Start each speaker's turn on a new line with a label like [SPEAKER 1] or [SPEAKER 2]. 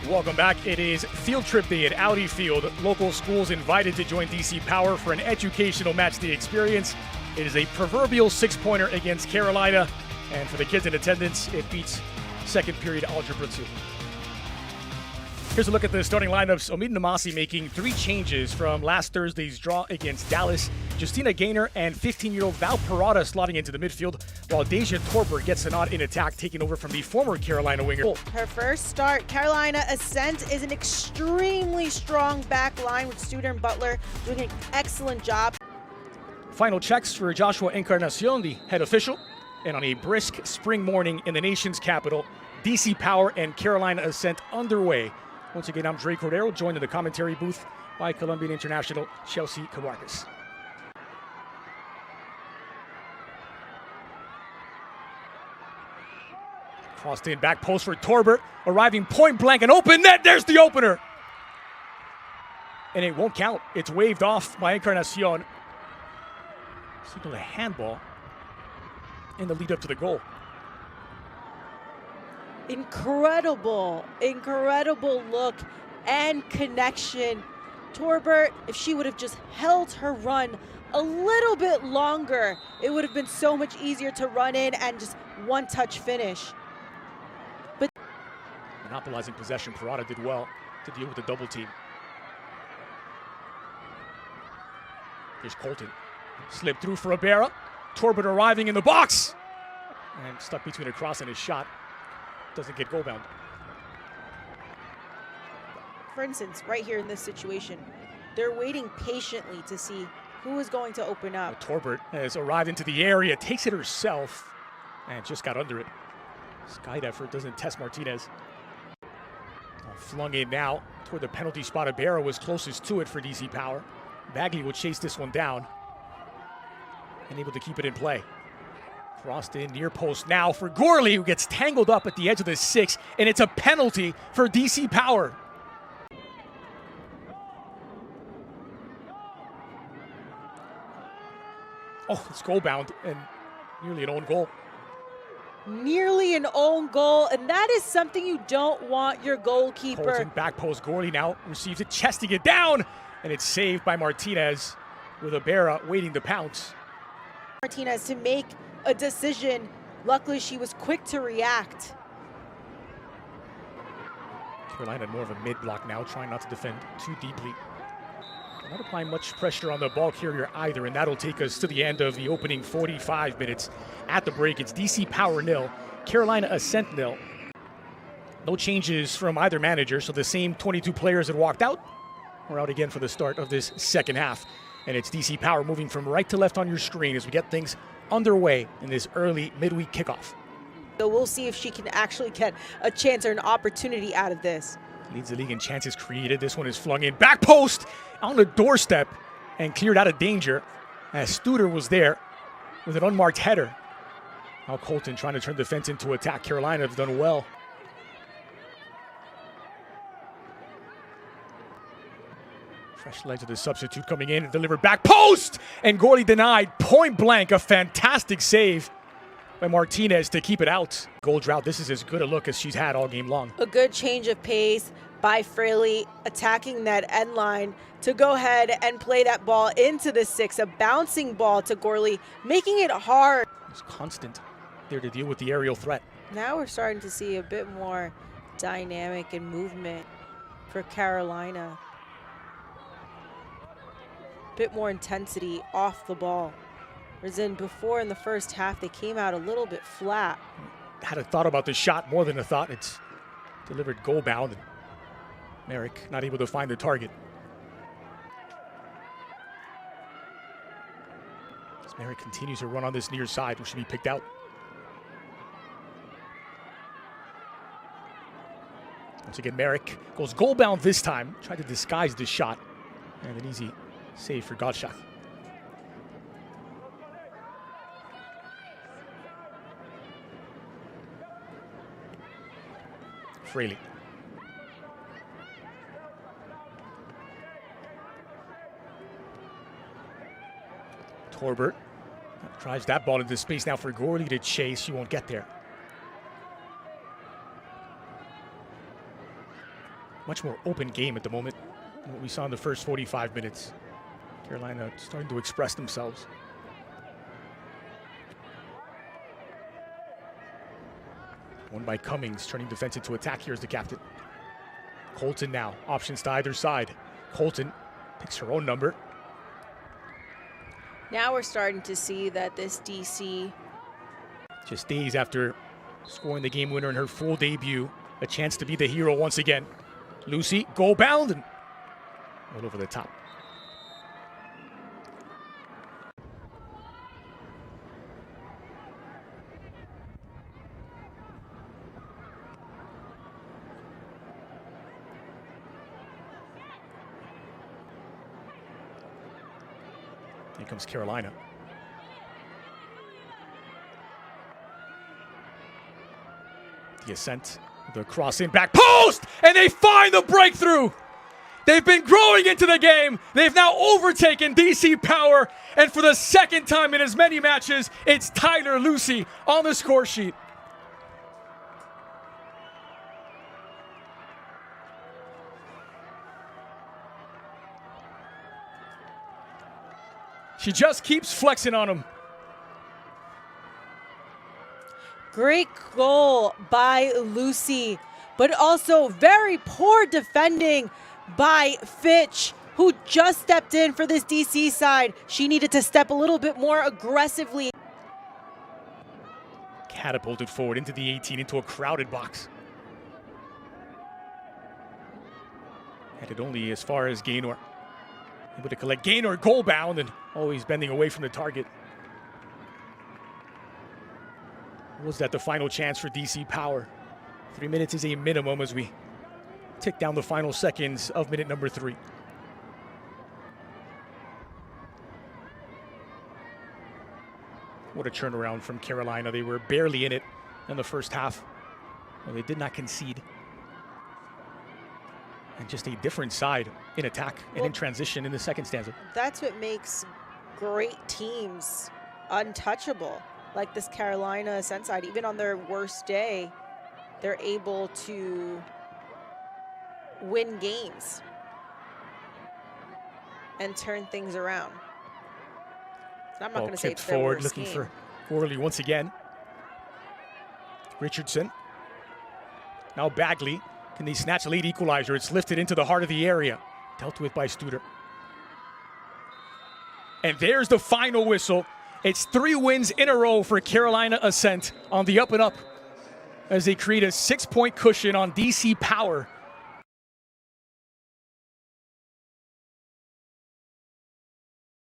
[SPEAKER 1] Welcome back. It is field trip day at Audi Field. Local schools invited to join DC Power for an educational match day experience. It is a proverbial six-pointer against Carolina. And for the kids in attendance, it beats second period Algebra 2. Here's a look at the starting lineups. Omid Namasi making 3 changes from last Thursday's draw against Dallas. Justina Gaynor and 15-year-old Val Parada slotting into the midfield, while Deja Torber gets a nod in attack, taking over from the former Carolina winger.
[SPEAKER 2] Her first start, Carolina Ascent, is an extremely strong back line with Studer and Butler doing an excellent job.
[SPEAKER 1] Final checks for Joshua Encarnacion, the head official. And on a brisk spring morning in the nation's capital, DC Power and Carolina Ascent underway. Once again, I'm Dre Cordero, joined in the commentary booth by Colombian international Chelsea Cabarcas. Crossed in, back post for Torbert, arriving point blank, and open net. There's the opener. And it won't count. It's waved off by Encarnacion. Signal a handball in the lead up to the goal.
[SPEAKER 2] Incredible look and connection. Torbert, if she would have just held her run a little bit longer, it would have been so much easier to run in and just one-touch finish. But
[SPEAKER 1] monopolizing possession, Parada did well to deal with the double team. Here's Colton. Slipped through for Ibarra. Torbert arriving in the box. And stuck between a cross and his shot. Doesn't get goal bound.
[SPEAKER 2] For instance, right here in this situation, they're waiting patiently to see who is going to open up.
[SPEAKER 1] Torbert has arrived into the area, takes it herself, and just got under it. Skide effort doesn't test Martinez. Flung in now toward the penalty spot. Ibarra was closest to it for DC Power. Bagley will chase this one down and able to keep it in play. Crossed in near post now for Gorley, who gets tangled up at the edge of the 6, and it's a penalty for DC Power. Oh, it's goal bound and nearly an own goal.
[SPEAKER 2] Nearly an own goal, and that is something you don't want your goalkeeper.
[SPEAKER 1] Colton back post, Gorley now receives it, chesting it down, and it's saved by Martinez with Ibarra waiting to pounce.
[SPEAKER 2] Martinez to make a decision. Luckily, she was quick to react.
[SPEAKER 1] Carolina more of a mid-block now, trying not to defend too deeply. Not applying much pressure on the ball carrier either, and that'll take us to the end of the opening 45 minutes. At the break, it's DC Power 0, Carolina Ascent 0. No changes from either manager, so the same 22 players that walked out are out again for the start of this second half. And it's DC Power moving from right to left on your screen as we get things underway in this early midweek kickoff.
[SPEAKER 2] So we'll see if she can actually get a chance or an opportunity out of this.
[SPEAKER 1] Leads the league in chances created. This one is flung in. Back post on the doorstep and cleared out of danger as Studer was there with an unmarked header. Now Colton trying to turn defense into attack. Carolina have done well. Fresh legs of the substitute coming in and delivered back post, and Gorley denied point blank. A fantastic save by Martinez to keep it out. Goal drought. This is as good a look as she's had all game long.
[SPEAKER 2] A good change of pace by Fraley, attacking that end line to go ahead and play that ball into the 6. A bouncing ball to Gorley, making it hard.
[SPEAKER 1] It's constant there to deal with the aerial threat.
[SPEAKER 2] Now we're starting to see a bit more dynamic and movement for Carolina. Bit more intensity off the ball. Whereas in before in the first half, they came out a little bit flat.
[SPEAKER 1] Had a thought about the shot, more than a thought. It's delivered goal bound, and Merrick not able to find the target. As Merrick continues to run on this near side, which should be picked out. Once again, Merrick goes goal bound this time. Tried to disguise the shot, and an easy save for Gottschalk. Fraley. Torbert drives that ball into space now for Gorley to chase. She won't get there. much more open game at the moment than what we saw in the first 45 minutes. Carolina starting to express themselves. Won by Cummings, turning defense into attack. Here's the captain. Colton now, options to either side. Colton picks her own number.
[SPEAKER 2] Now we're starting to see that this DC,
[SPEAKER 1] just days after scoring the game winner in her full debut, a chance to be the hero once again. Lussi, goal bound, and all over the top. Here comes Carolina. The Ascent, the cross in back post, and they find the breakthrough. They've been growing into the game. They've now overtaken DC Power, and for the second time in as many matches, it's Tyler Lussi on the score sheet. She just keeps flexing on him.
[SPEAKER 2] great goal by Lussi, but also very poor defending by Fitch, who just stepped in for this DC side. She needed to step a little bit more aggressively.
[SPEAKER 1] Catapulted forward into the 18, into a crowded box. Headed only as far as Gaynor. Able to collect Gaynor, goal bound, and always bending away from the target. Was that the final chance for DC Power? 3 minutes is a minimum as we tick down the final seconds of minute number 3. What a turnaround from Carolina. They were barely in it in the first half. Well, they did not concede. And just a different side in attack and in transition in the second stanza.
[SPEAKER 2] That's what makes great teams untouchable. Like this Carolina Ascent side, even on their worst day, they're able to win games and turn things around. I'm not going to say it's their
[SPEAKER 1] forward,
[SPEAKER 2] worst
[SPEAKER 1] looking
[SPEAKER 2] game.
[SPEAKER 1] for Worley once again. Richardson. Now Bagley. Can they snatch a lead equalizer? It's lifted into the heart of the area. Dealt with by Studer. And there's the final whistle. It's 3 wins in a row for Carolina Ascent on the up and up as they create a 6-point cushion on DC Power